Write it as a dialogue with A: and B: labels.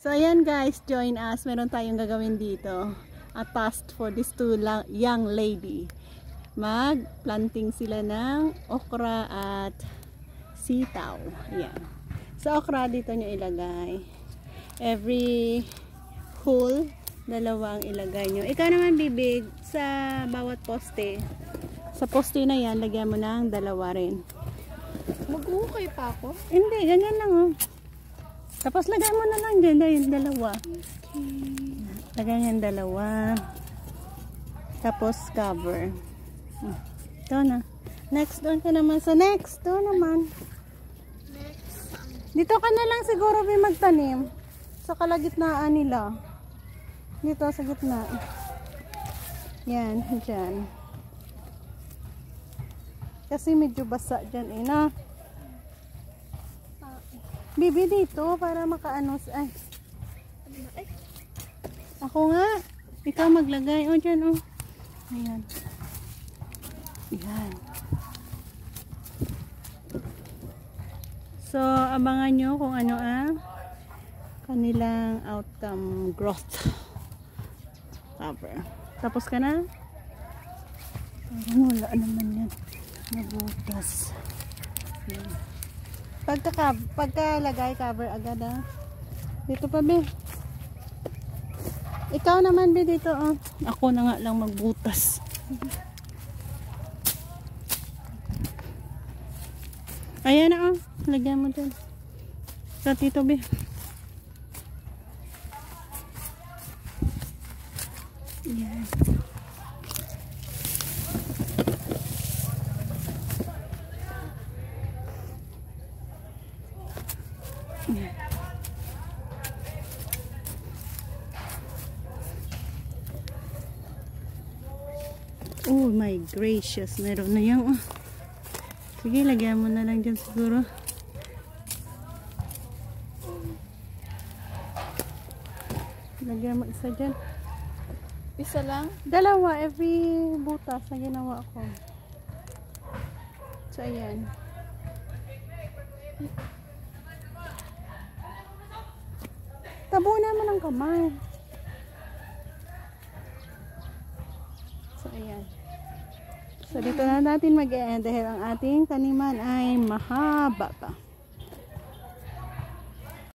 A: So ayan guys, join us. Meron tayong gagawin dito. A task for these two young lady. Mag-planting sila ng okra at sitaw. Ayan. Sa okra dito nyo ilagay. Every hole, dalawa ang ilagay nyo. Ikaw naman bibig, sa bawat poste. Sa poste na yan, lagyan mo ng dalawa rin.
B: Mag-uukay pa ako?
A: Hindi, ganyan lang oh. Tapos lagay mo na lang dyan, dahil dalawa. Lagay yan dalawa. Tapos cover. Ito na. Next, doon ka naman sa next. Doon naman.
B: Next.
A: Dito ka na lang siguro may magtanim. Sa kalagitnaan nila. Dito sa gitna. Yan, dyan. Kasi medyo basa dyan eh na. Bibi dito para makaano ay. Ako nga. Ikaw maglagay. O dyan o. Ayan. Ayan. So, abangan nyo kung ano ang kanilang outcome growth cover. Tapos ka na? Wala naman yan. Nabutas. Ayan. Pagkalagay cover agad ah. Dito pa be. Ikaw naman be dito oh. Ako na nga lang magbutas. Ayan na oh. Lagyan mo dyan. Sa dito be. Ayan. Oh my gracious, meron na yan oh. Sige, lagyan mo na lang dyan siguro. Lagyan mo isa dyan.
B: Isa lang?
A: Dalawa, every butas na ginawa ko. So ayan. Tabunan mo ng kamay. So ayan. So dito na natin mag-e-end dahil ang ating taniman ay mahaba pa.